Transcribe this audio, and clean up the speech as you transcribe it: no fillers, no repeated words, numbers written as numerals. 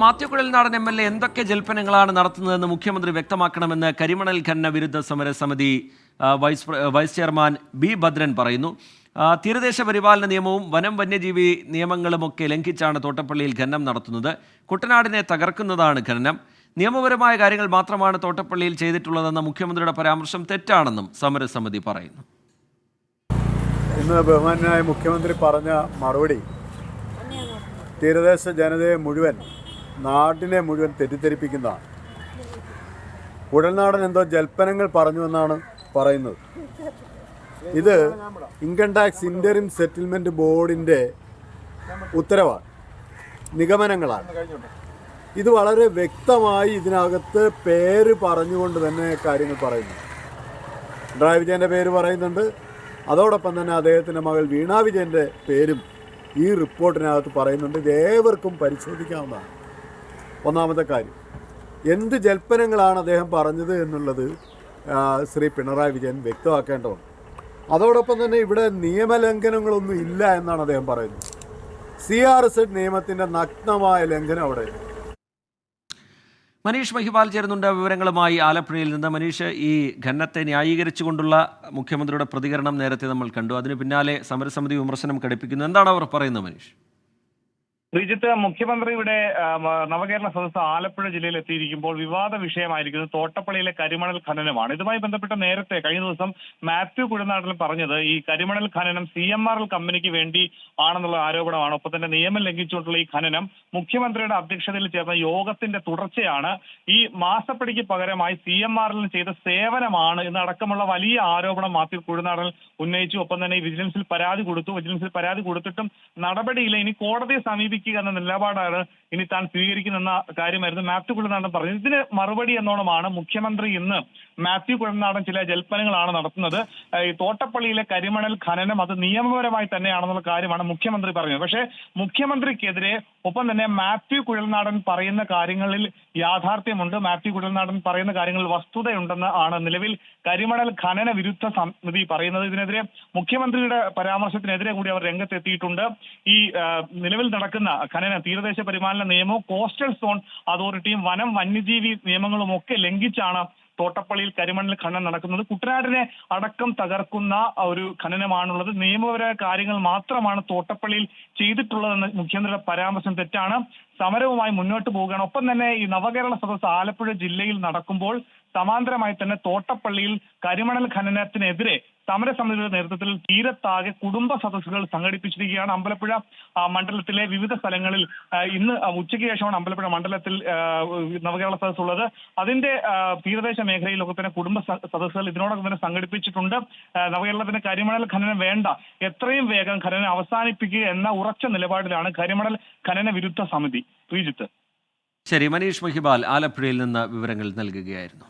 Mathew Kuzhalnadan MLA എന്തൊക്കെ ജൽപ്പനങ്ങളാണ് നടത്തുന്നതെന്ന് മുഖ്യമന്ത്രി വ്യക്തമാക്കണമെന്ന് കരിമണൽ ഖനന വിരുദ്ധ സമരസമിതി വൈസ് ചെയർമാൻ ബി ഭദ്രൻ പറയുന്നു. തീരദേശ പരിപാലന നിയമവും വനം വന്യജീവി നിയമങ്ങളുമൊക്കെ ലംഘിച്ചാണ് തോട്ടപ്പള്ളിയിൽ ഖനനം നടത്തുന്നത്. കുട്ടനാടിനെ തകർക്കുന്നതാണ് ഖനനം. നിയമപരമായ കാര്യങ്ങൾ മാത്രമാണ് തോട്ടപ്പള്ളിയിൽ ചെയ്തിട്ടുള്ളതെന്ന മുഖ്യമന്ത്രിയുടെ പരാമർശം തെറ്റാണെന്നും സമരസമിതി പറയുന്നു. ഇന്ന് ബഹുമാന്യനായ മുഖ്യമന്ത്രി പറഞ്ഞ മറുപടി തീരദേശ ജനതയെ മുഴുവൻ, നാടിനെ മുഴുവൻ തെറ്റിദ്ധരിപ്പിക്കുന്നതാണ്. കുഴൽനാടൻ എന്തോ ജൽപ്പനങ്ങൾ പറഞ്ഞുവെന്നാണ് പറയുന്നത്. ഇത് ഇൻകം ടാക്സ് ഇൻ്ററിം സെറ്റിൽമെൻറ്റ് ബോർഡിൻ്റെ ഉത്തരവാണ്, നിഗമനങ്ങളാണ്. ഇത് വളരെ വ്യക്തമായി ഇതിനകത്ത് പേര് പറഞ്ഞുകൊണ്ട് തന്നെ കാര്യങ്ങൾ പറയുന്നു. പിണറായി വിജയൻ്റെ പേര് പറയുന്നുണ്ട്. അതോടൊപ്പം തന്നെ അദ്ദേഹത്തിൻ്റെ മകൾ വീണ വിജയൻ്റെ പേരും ഈ റിപ്പോർട്ടിനകത്ത് പറയുന്നുണ്ട്. ഇത് ഏവർക്കും പരിശോധിക്കാവുന്നതാണ്. ഒന്നാമത്തെ കാര്യം, എന്ത് ജൽപ്പനങ്ങളാണ് അദ്ദേഹം പറഞ്ഞത് എന്നുള്ളത് ശ്രീ പിണറായി വിജയൻ വ്യക്തമാക്കേണ്ടതുണ്ട്. അതോടൊപ്പം തന്നെ ഇവിടെ നിയമലംഘനങ്ങളൊന്നും ഇല്ല എന്നാണ് അദ്ദേഹം പറയുന്നത്. CRZ നിയമത്തിൻ്റെ നഗ്നമായ ലംഘനം അവിടെ. മനീഷ് മഹിപാൽ ചേരുന്നുണ്ട് വിവരങ്ങളുമായി ആലപ്പുഴയിൽ നിന്ന്. മനീഷ്, ഈ ഖനനത്തെ ന്യായീകരിച്ചുകൊണ്ടുള്ള മുഖ്യമന്ത്രിയുടെ പ്രതികരണം നേരത്തെ നമ്മൾ കണ്ടു. അതിന് പിന്നാലെ സമരസമിതി വിമർശനം ഘടിപ്പിക്കുന്നു. എന്താണ് അവർ പറയുന്നത് മനീഷ്? ശ്രീജിത്ത്, മുഖ്യമന്ത്രിയുടെ നവകേരള സദസ്സ് ആലപ്പുഴ ജില്ലയിൽ എത്തിയിരിക്കുമ്പോൾ വിവാദ വിഷയമായിരിക്കുന്നത് തോട്ടപ്പള്ളിയിലെ കരിമണൽ ഖനനമാണ്. ഇതുമായി ബന്ധപ്പെട്ട് നേരത്തെ കഴിഞ്ഞ ദിവസം മാത്യു കുഴൽനാടൻ പറഞ്ഞത് ഈ കരിമണൽ ഖനനം CMRL കമ്പനിക്ക് വേണ്ടി ആണെന്നുള്ള ആരോപണമാണ്. ഒപ്പം തന്നെ നിയമം ലംഘിച്ചുകൊണ്ടുള്ള ഈ ഖനനം മുഖ്യമന്ത്രിയുടെ അധ്യക്ഷതയിൽ ചേർന്ന യോഗത്തിന്റെ തുടർച്ചയാണ്. ഈ മാസപ്പടിക്ക് പകരമായി CMRL ചെയ്ത സേവനമാണ് എന്നടക്കമുള്ള വലിയ ആരോപണം മാത്യു കുഴൽനാടൻ ഉന്നയിച്ചു. ഒപ്പം തന്നെ ഈ വിജിലൻസിൽ പരാതി കൊടുത്തു. വിജിലൻസിൽ പരാതി കൊടുത്തിട്ടും നടപടിയില്ല. ഇനി കോടതിയെ സമീപിക്കുക എന്ന നിലപാടാണ് ഇനി താൻ സ്വീകരിക്കുന്ന കാര്യമായിരുന്നു മാത്യു കുഴൽനാടൻ പറഞ്ഞത്. ഇതിന് മറുപടി എന്നോണമാണ് മുഖ്യമന്ത്രി ഇന്ന് മാത്യു കുഴൽനാടൻ ചില ജൽപ്പനങ്ങളാണ് നടത്തുന്നത്. ഈ തോട്ടപ്പള്ളിയിലെ കരിമണൽ ഖനനം അത് നിയമപരമായി തന്നെയാണെന്നുള്ള കാര്യമാണ് മുഖ്യമന്ത്രി പറഞ്ഞത്. പക്ഷേ മുഖ്യമന്ത്രിക്കെതിരെ ഒപ്പം തന്നെ മാത്യു കുഴൽനാടൻ പറയുന്ന കാര്യങ്ങളിൽ യാഥാർത്ഥ്യമുണ്ട്, മാത്യു കുഴൽനാടൻ പറയുന്ന കാര്യങ്ങളിൽ വസ്തുതയുണ്ടെന്ന് ആണ് നിലവിൽ കരിമണൽ ഖനന വിരുദ്ധ സമിതി പറയുന്നത്. ഇതിനെതിരെ മുഖ്യമന്ത്രിയുടെ പരാമർശത്തിനെതിരെ കൂടി അവർ രംഗത്തെത്തിയിട്ടുണ്ട്. ഈ നിലവിൽ നടക്കുന്ന ഖനന തീരദേശ പരിപാലന നിയമവും കോസ്റ്റൽ സോൺ അതോറിറ്റിയും വനം വന്യജീവി നിയമങ്ങളും ഒക്കെ ലംഘിച്ചാണ് തോട്ടപ്പള്ളിയിൽ കരിമണൽ ഖനനം നടക്കുന്നത്. കുട്ടനാടിനെ അടക്കം തകർക്കുന്ന ഒരു ഖനനമാണുള്ളത്. നിയമപരമായ കാര്യങ്ങൾ മാത്രമാണ് തോട്ടപ്പള്ളിയിൽ ചെയ്തിട്ടുള്ളതെന്ന് മുഖ്യമന്ത്രിയുടെ പരാമർശം തെറ്റാണ്. സമരവുമായി മുന്നോട്ട് പോവുകയാണ്. ഒപ്പം തന്നെ ഈ നവകേരള സദസ്സ് ആലപ്പുഴ ജില്ലയിൽ നടക്കുമ്പോൾ സമാന്തരമായി തന്നെ തോട്ടപ്പള്ളിയിൽ കരിമണൽ ഖനനത്തിനെതിരെ സമരസമിതിയുടെ നേതൃത്വത്തിൽ തീരത്താകെ കുടുംബ സദസ്സുകൾ സംഘടിപ്പിച്ചിരിക്കുകയാണ്. അമ്പലപ്പുഴ മണ്ഡലത്തിലെ വിവിധ സ്ഥലങ്ങളിൽ ഇന്ന് ഉച്ചയ്ക്ക് ശേഷമാണ് അമ്പലപ്പുഴ മണ്ഡലത്തിൽ നവകേരള സദസ്സ് ഉള്ളത്. അതിന്റെ തീരദേശ മേഖലയിലൊക്കെ തന്നെ കുടുംബ സദസ്സുകൾ ഇതിനോടൊപ്പം തന്നെ സംഘടിപ്പിച്ചിട്ടുണ്ട്. നവകേരളത്തിന് കരിമണൽ ഖനനം വേണ്ട, എത്രയും വേഗം ഖനനം അവസാനിപ്പിക്കുക എന്ന ഉറച്ച നിലപാടിലാണ് കരിമണൽ ഖനന വിരുദ്ധ സമിതി. ശ്രീജിത്ത്. ശരി, മനീഷ് മഹിപാൽ ആലപ്പുഴയിൽ നിന്ന് വിവരങ്ങൾ നൽകുകയായിരുന്നു.